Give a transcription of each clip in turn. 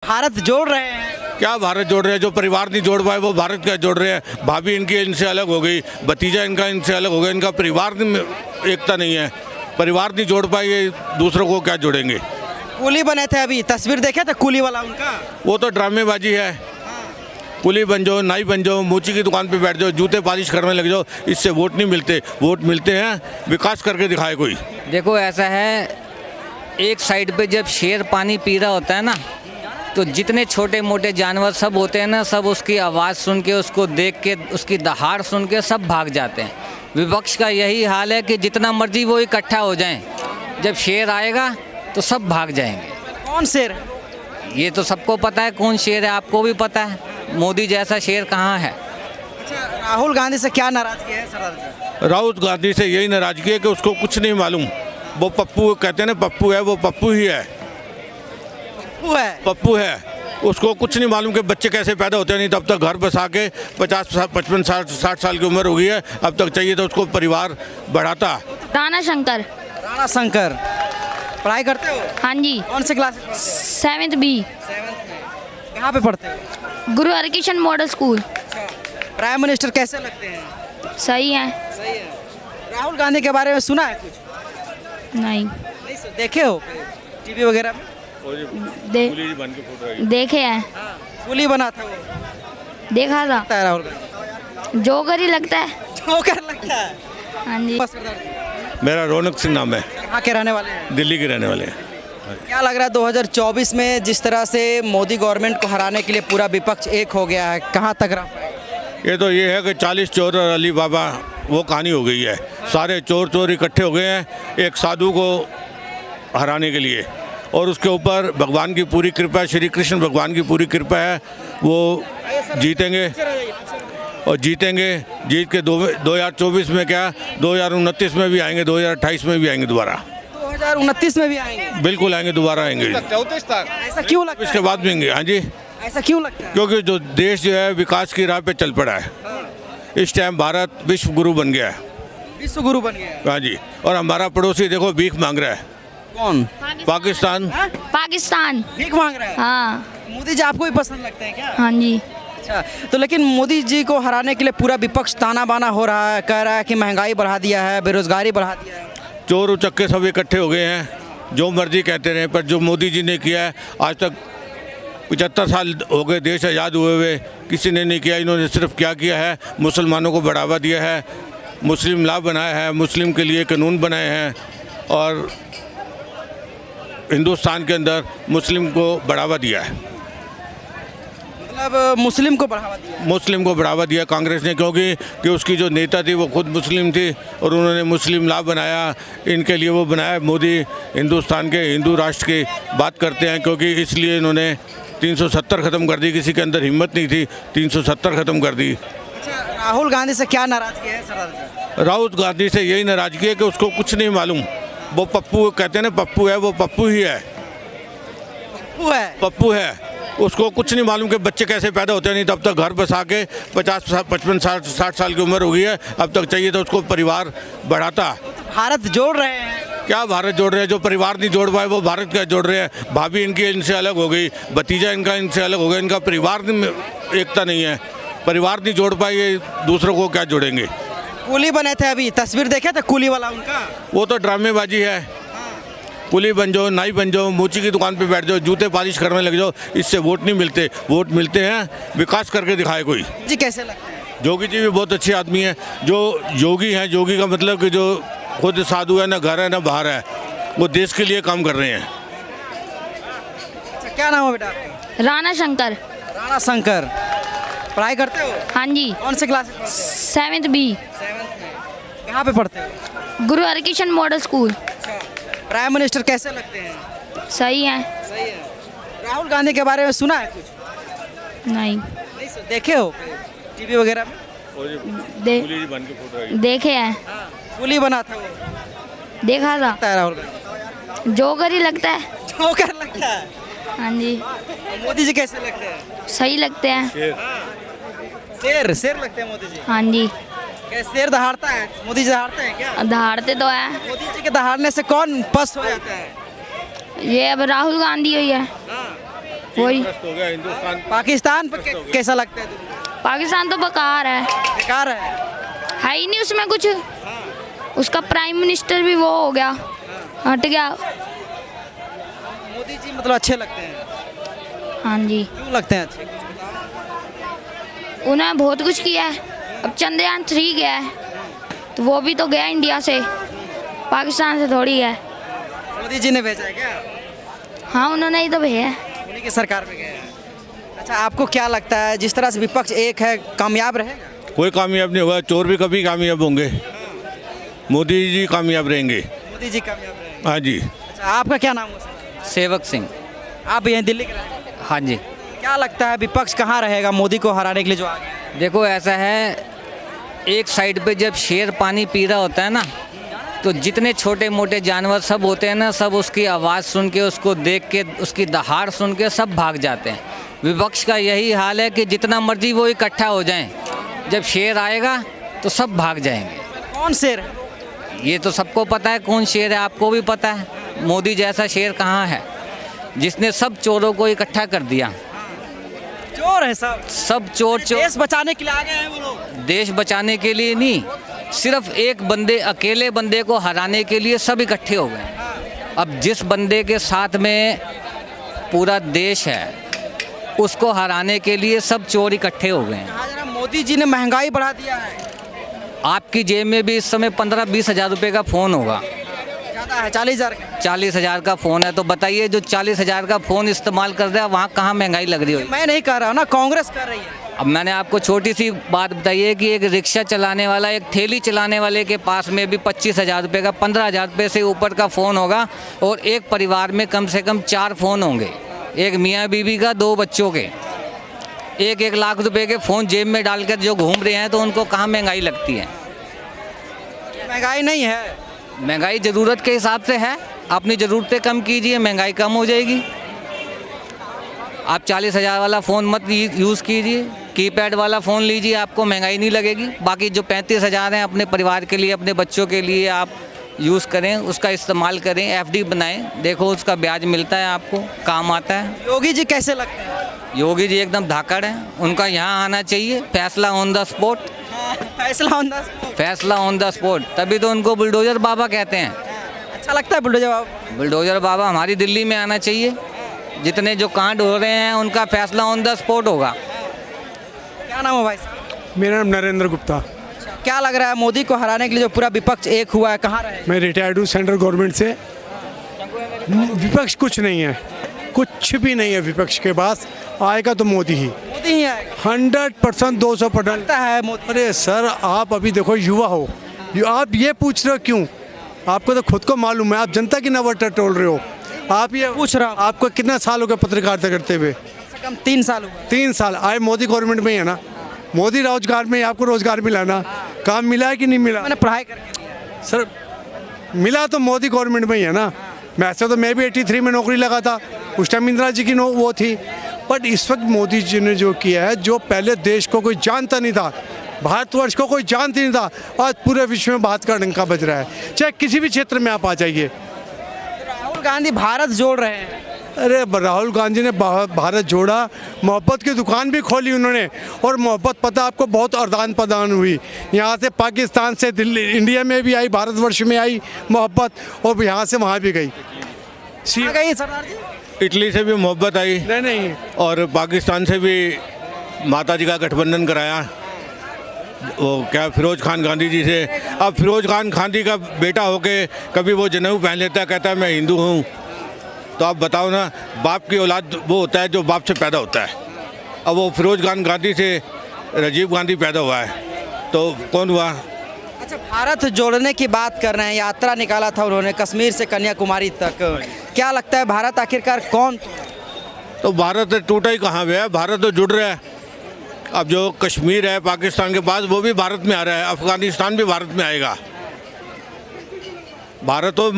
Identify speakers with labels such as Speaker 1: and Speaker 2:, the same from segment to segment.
Speaker 1: भारत जोड़ रहे हैं।
Speaker 2: क्या भारत जोड़ रहे हैं? जो परिवार नहीं जोड़ पाए वो भारत क्या जोड़ रहे हैं? भाभी इनकी इनसे अलग हो गई, भतीजा इनका इनसे अलग हो गया, इनका परिवार में एकता नहीं है। परिवार नहीं जोड़ पाए, ये दूसरों को क्या जोड़ेंगे?
Speaker 1: कूली बने थे, अभी तस्वीर देखे थे कूली वाला उनका।
Speaker 2: वो तो ड्रामेबाजी है। कुली बन जाओ, नाई बन जाओ, मोची की दुकान पे बैठ जाओ, जूते पॉलिश करने लग जाओ, इससे वोट नहीं मिलते। वोट मिलते हैं विकास करके दिखाए कोई।
Speaker 3: देखो ऐसा है, एक साइड पे जब शेर पानी पी रहा होता है ना, तो जितने छोटे मोटे जानवर सब होते हैं ना, सब उसकी आवाज़ सुन के, उसको देख के, उसकी दहाड़ सुन के सब भाग जाते हैं। विपक्ष का यही हाल है कि जितना मर्जी वो इकट्ठा हो जाएं, जब शेर आएगा तो सब भाग जाएंगे।
Speaker 1: कौन शेर है?
Speaker 3: ये तो सबको पता है कौन शेर है, आपको भी पता है। मोदी जैसा शेर कहाँ है।
Speaker 1: अच्छा, राहुल गांधी से क्या नाराजगी है सरदार जी?
Speaker 2: राहुल गांधी से यही नाराजगी है कि उसको कुछ नहीं मालूम। वो पप्पू कहते हैं ना, पप्पू है, वो पप्पू ही है।
Speaker 1: वो है
Speaker 2: पप्पू है, उसको कुछ नहीं मालूम कि बच्चे कैसे पैदा होते हैं। नहीं तब तक घर बसा के 50 55 60 साल की उम्र हो गई है, अब तक चाहिए तो उसको परिवार बढ़ाता।
Speaker 4: राणा शंकर।
Speaker 1: राणा शंकर। पढ़ाई करते हो?
Speaker 4: हाँ जी,
Speaker 1: कौन से क्लास?
Speaker 4: 7th B,
Speaker 1: 7th में। कहाँ पे पढ़ते हो?
Speaker 4: गुरु Harkishan model school.
Speaker 1: Prime minister कैसे लगते हैं?
Speaker 4: सही है।
Speaker 1: सही है। राहुल गांधी के बारे में सुना है कुछ?
Speaker 4: नहीं
Speaker 1: नहीं देखे हो टीवी वगैरह में?
Speaker 4: देखे हैं,
Speaker 1: कूली बना था वो।
Speaker 4: देखा था।
Speaker 1: लगता है राहुल गांधी
Speaker 4: जोकर ही लगता है।
Speaker 1: जोकर लगता है।
Speaker 4: हाँ जी।
Speaker 1: बस सरदार जी,
Speaker 2: मेरा रौनक सिंह नाम है,
Speaker 1: कहाँ के रहने वाले हैं?
Speaker 2: दिल्ली के रहने वाले हैं।
Speaker 1: क्या लग रहा है 2024 में जिस तरह से मोदी गवर्नमेंट को हराने के लिए पूरा विपक्ष एक हो गया है, कहाँ तक रह पाएगा?
Speaker 2: ये तो ये है कि 40 चोर और अली बाबा वो कहानी हो गई है। सारे चोर इकट्ठे हो गए हैं एक साधु को हराने के लिए, और उसके ऊपर भगवान की पूरी कृपा, श्री कृष्ण भगवान की पूरी कृपा है। वो जीतेंगे और जीतेंगे। जीत के 2024 में क्या, 2029 में भी आएंगे, 2028 में भी आएंगे, दोबारा
Speaker 1: 2029 में भी आएंगे?
Speaker 2: बिल्कुल आएंगे, दोबारा आएंगे।
Speaker 1: ऐसा क्यों लगता है?
Speaker 2: इसके बाद भी आएंगे। हाँ जी,
Speaker 1: ऐसा क्यों लगता है?
Speaker 2: क्योंकि जो देश जो है विकास की राह पे चल पड़ा है। इस टाइम भारत विश्व गुरु बन गया है।
Speaker 1: विश्व गुरु बन गया है।
Speaker 2: हाँ जी, और हमारा पड़ोसी देखो भीख मांग रहा है।
Speaker 1: कौन?
Speaker 2: पाकिस्तान।
Speaker 4: पाकिस्तान।
Speaker 1: भीख मांग रहा है?
Speaker 4: हाँ।
Speaker 1: मोदी जी आपको भी पसंद लगते हैं क्या?
Speaker 4: हाँ जी।
Speaker 1: अच्छा, तो लेकिन मोदी जी को हराने के लिए पूरा विपक्ष ताना बाना हो रहा है, कह रहा है कि महंगाई बढ़ा दिया है, बेरोजगारी बढ़ा दिया है।
Speaker 2: चोर उचक्के सब इकट्ठे हो गए हैं, जो मर्जी कहते रहे, पर जो मोदी जी ने किया है आज तक 75 साल हो गए देश आज़ाद हुए, किसी ने नहीं किया। इन्होंने सिर्फ क्या किया है, मुसलमानों को बढ़ावा दिया है, मुस्लिम लॉ बनाया है, मुस्लिम के लिए कानून बनाए हैं, और हिंदुस्तान के अंदर मुस्लिम को बढ़ावा दिया है।
Speaker 1: मतलब मुस्लिम को बढ़ावा दिया?
Speaker 2: मुस्लिम को बढ़ावा दिया कांग्रेस ने, क्योंकि उसकी जो नेता थी वो खुद मुस्लिम थी, और उन्होंने मुस्लिम लॉ बनाया, इनके लिए वो बनाया। मोदी हिंदुस्तान के हिंदू राष्ट्र की बात करते हैं, क्योंकि इसलिए इन्होंने 370 ख़त्म कर दी। किसी के अंदर हिम्मत नहीं थी, 370 ख़त्म कर दी।
Speaker 1: अच्छा, राहुल गांधी से क्या नाराजगी है सरदार जी?
Speaker 2: राहुल गांधी से यही नाराजगी है कि उसको कुछ नहीं मालूम। वो पप्पू कहते हैं ना, पप्पू है, वो पप्पू ही है।
Speaker 1: वो है
Speaker 2: पप्पू है, उसको कुछ नहीं मालूम कि बच्चे कैसे पैदा होते हैं। नहीं तब तक घर बसा के 50 55 60 साल की उम्र हो गई है, अब तक चाहिए तो उसको परिवार बढ़ाता।
Speaker 1: भारत जोड़ रहे हैं।
Speaker 2: क्या भारत जोड़ रहे हैं? जो परिवार नहीं जोड़ पाए वो भारत क्या जोड़ रहे हैं? भाभी इनकी इनसे अलग हो गई, भतीजा इनका इनसे अलग हो गया, इनका परिवार में एकता नहीं है। परिवार नहीं जोड़ पाए, ये दूसरों को क्या जोड़ेंगे?
Speaker 1: कूली बने थे, अभी तस्वीर देखे थे कूली वाला उनका।
Speaker 2: वो तो ड्रामेबाजी है। कुली बन जाओ, नाई बन जाओ, मोची की दुकान पे बैठ जाओ, जूते पॉलिश करने लग जाओ, इससे वोट नहीं मिलते। वोट मिलते हैं विकास करके दिखाए कोई।
Speaker 1: जी कैसे लगता है?
Speaker 2: जोगी जी भी बहुत अच्छे आदमी हैं। जो योगी हैं, योगी का मतलब कि जो खुद साधु है, ना घर है ना बाहर है, वो देश के लिए काम कर रहे हैं।
Speaker 1: अच्छा, क्या नाम है बेटा आपका?
Speaker 4: राणा शंकर।
Speaker 1: राणा शंकर। पढ़ाई करते हो?
Speaker 4: हाँ जी,
Speaker 1: कौन से क्लास?
Speaker 4: 7th B,
Speaker 1: 7th में। कहाँ पे पढ़ते हो?
Speaker 4: गुरु Harkishan model school.
Speaker 1: Prime minister कैसे लगते हैं?
Speaker 4: सही है।
Speaker 1: सही है। राहुल गांधी के बारे में सुना है कुछ?
Speaker 4: नहीं
Speaker 1: नहीं देखे हो टीवी वगैरह में?
Speaker 4: देखे हैं,
Speaker 1: कूली बना था वो।
Speaker 4: देखा था।
Speaker 1: लगता है राहुल गांधी?
Speaker 4: जोकर ही लगता है।
Speaker 1: जोकर लगता है।
Speaker 4: हाँ जी।
Speaker 1: मोदी जी कैसे लगते हैं?
Speaker 4: सही लगते हैं।
Speaker 1: शेर शेर लगते हैं मोदी जी।
Speaker 4: हाँ जी।
Speaker 1: क्या शेर दहाड़ता है? मोदी जी दहाड़ते हैं क्या?
Speaker 4: दहाड़ते तो है।
Speaker 1: मोदी जी के दहाड़ने से कौन पस्त हो जाता है?
Speaker 4: ये अब राहुल गांधी हुई है। वही
Speaker 2: हो गया हिंदुस्तान।
Speaker 1: पाकिस्तान पर कैसा लगता है?
Speaker 4: पाकिस्तान तो बेकार है
Speaker 1: बेकार है
Speaker 4: ही नहीं उसमें कुछ। उसका प्राइम मिनिस्टर भी वो हो गया, हट गया।
Speaker 1: मोदी जी मतलब अच्छे लगते हैं?
Speaker 4: हाँ जी,
Speaker 1: क्यों लगते हैं अच्छे?
Speaker 4: उन्होंने बहुत कुछ किया है। अब चंद्रयान 3 गया है तो वो भी तो गया इंडिया से, पाकिस्तान से थोड़ी है।
Speaker 1: मोदी जी ने भेजा है क्या?
Speaker 4: हाँ, उन्होंने ही तो भेजा है।
Speaker 1: उन्हीं की सरकार में गए हैं। अच्छा, आपको क्या लगता है जिस तरह से विपक्ष एक है, कामयाब रहेगा?
Speaker 2: कोई कामयाब नहीं होगा, चोर भी कभी कामयाब होंगे, मोदी जी कामयाब रहेंगे।
Speaker 1: मोदी जी कामयाब रहेंगे।
Speaker 2: हाँ जी।
Speaker 1: अच्छा, आपका क्या नाम है?
Speaker 3: सेवक सिंह।
Speaker 1: आप यहीं दिल्ली के रहने वाले हैं?
Speaker 3: हाँ जी।
Speaker 1: क्या लगता है विपक्ष कहाँ रहेगा मोदी को हराने के लिए जो आ गया?
Speaker 3: देखो ऐसा है, एक साइड पे जब शेर पानी पी रहा होता है ना, तो जितने छोटे मोटे जानवर सब होते हैं ना, सब उसकी आवाज़ सुन के, उसको देख के, उसकी दहाड़ सुन के सब भाग जाते हैं। विपक्ष का यही हाल है कि जितना मर्जी वो इकट्ठा हो जाएं, जब शेर आएगा तो सब भाग जाएंगे।
Speaker 1: कौन शेर है?
Speaker 3: ये तो सबको पता है कौन शेर है, आपको भी पता है। मोदी जैसा शेर कहाँ है जिसने सब चोरों को इकट्ठा कर दिया।
Speaker 1: चोर है सब?
Speaker 3: सब चोर
Speaker 1: देश बचाने के लिए आ गए हैं वो लोग।
Speaker 3: देश बचाने के लिए नहीं, सिर्फ एक बंदे, अकेले बंदे को हराने के लिए सब इकट्ठे हो गए। अब जिस बंदे के साथ में पूरा देश है, उसको हराने के लिए सब चोर इकट्ठे हो गए हैं।
Speaker 1: कहा जा रहा है मोदी जी ने महंगाई बढ़ा दिया है।
Speaker 3: आपकी जेब में भी इस समय 15-20 हज़ार रुपये का फ़ोन होगा।
Speaker 1: ज़्यादा है, 40,000 का।
Speaker 3: 40,000 का फ़ोन है, तो बताइए जो 40,000 का फ़ोन इस्तेमाल कर रहा है वहाँ कहाँ महंगाई लग रही हो?
Speaker 1: मैं नहीं कह रहा हूँ ना, कांग्रेस कर रही है।
Speaker 3: अब मैंने आपको छोटी सी बात बताई है कि एक रिक्शा चलाने वाला, एक ठेली चलाने वाले के पास में भी 25,000 रुपये का, 15,000 रुपये से ऊपर का फ़ोन होगा, और एक परिवार में कम से कम 4 फ़ोन होंगे। एक मियाँ बीवी का, 2 बच्चों के, 1-1 लाख रुपए के फ़ोन जेब में डालकर जो घूम रहे हैं, तो उनको कहाँ महंगाई लगती है?
Speaker 1: महंगाई नहीं है।
Speaker 3: महंगाई ज़रूरत के हिसाब से है। अपनी ज़रूरतें कम कीजिए, महंगाई कम हो जाएगी। आप 40,000 वाला फ़ोन मत यूज़ कीजिए, कीपैड वाला फ़ोन लीजिए, आपको महंगाई नहीं लगेगी। बाकी जो 35,000 हैं अपने परिवार के लिए, अपने बच्चों के लिए आप यूज़ करें, उसका इस्तेमाल करें, FD बनाएं, देखो उसका ब्याज मिलता है, आपको काम आता है।
Speaker 1: योगी जी कैसे लगते हैं?
Speaker 3: योगी जी एकदम धाकड़ हैं, उनका यहाँ आना चाहिए। फैसला ऑन द स्पॉट,
Speaker 1: फैसला ऑन द स्पॉट।
Speaker 3: फैसला ऑन द स्पॉट, तभी तो उनको बुलडोज़र बाबा कहते हैं।
Speaker 1: अच्छा लगता है बुलडोजर बाबू?
Speaker 3: बुलडोज़र बाबा हमारी दिल्ली में आना चाहिए। जितने जो कांड हो रहे हैं उनका फैसला ऑन द स्पॉट होगा।
Speaker 1: क्या नाम है भाई साहब?
Speaker 5: मेरा नाम नरेंद्र गुप्ता।
Speaker 1: क्या लग रहा है मोदी को हराने के लिए जो पूरा विपक्ष एक हुआ है, कहाँ रहेगा?
Speaker 5: मैं रिटायर्ड हूँ सेंट्रल गवर्नमेंट से। विपक्ष कुछ नहीं है, कुछ भी नहीं है विपक्ष के पास। आएगा तो मोदी ही,
Speaker 1: मोदी ही आएगा
Speaker 5: 100%, 200%।
Speaker 1: लगता है मोदी।
Speaker 5: अरे सर, आप अभी देखो युवा हो, आप ये पूछ रहे हो क्यों? आपको तो खुद को मालूम है, आप जनता की नवट टोल रहे हो। आप ये
Speaker 1: पूछ रहा हूँ।
Speaker 5: आपको कितना साल हो गया पत्रकारिता करते हुए?
Speaker 1: कम से कम 3 साल हुआ।
Speaker 5: 3 साल आए मोदी गवर्नमेंट में ही है ना। मोदी रोजगार में, आपको रोजगार मिला ना? काम मिला है कि नहीं मिला?
Speaker 1: मैंने पढ़ाई करके
Speaker 5: सर मिला तो मोदी गवर्नमेंट में ही है ना। वैसे तो मैं भी 83 में नौकरी लगा था, उस टाइम इंदिरा जी की वो थी। बट इस वक्त मोदी जी ने जो किया है, जो पहले देश को कोई जानता नहीं था, भारतवर्ष को कोई जानता नहीं था, आज पूरे विश्व में बात का डंका बज रहा है। चाहे किसी भी क्षेत्र में आप आ जाइए।
Speaker 1: राहुल गांधी भारत जोड़ रहे हैं।
Speaker 5: अरे राहुल गांधी ने भारत जोड़ा, मोहब्बत की दुकान भी खोली उन्होंने। और मोहब्बत पता आपको बहुत आदान प्रदान हुई, यहाँ से पाकिस्तान से दिल्ली, इंडिया में भी आई, भारतवर्ष में आई मोहब्बत, और यहाँ से वहाँ भी गई।
Speaker 1: कहाँ गई सरदार जी?
Speaker 2: इटली से भी मोहब्बत आई,
Speaker 5: नहीं
Speaker 2: और पाकिस्तान से भी माता जी का गठबंधन कराया, वो क्या फिरोज खान गांधी जी से। अब फिरोज खान गांधी का बेटा होके कभी वो जनेऊ पहन लेता है, कहता है मैं हिंदू हूँ। तो आप बताओ ना, बाप की औलाद वो होता है जो बाप से पैदा होता है। अब वो फिरोज खान गांधी से राजीव गांधी पैदा हुआ है, तो कौन हुआ?
Speaker 1: अच्छा, भारत जोड़ने की बात कर रहे हैं। यात्रा निकाला था उन्होंने कश्मीर से कन्याकुमारी तक। क्या लगता है भारत आखिरकार कौन?
Speaker 2: तो भारत टूटा ही कहाँ हुआ है, भारत तो जुड़ रहा है। अब जो कश्मीर है पाकिस्तान के पास, वो भी भारत में आ रहा है, अफगानिस्तान भी भारत में आएगा। भारत तो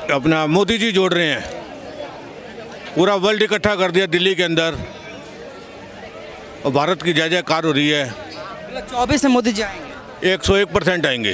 Speaker 2: अपना मोदी जी जोड़ रहे हैं, पूरा वर्ल्ड इकट्ठा कर दिया दिल्ली के अंदर, और भारत की जय जयकार हो रही है।
Speaker 1: 24 में मोदी जी आएंगे?
Speaker 2: 101% आएंगे।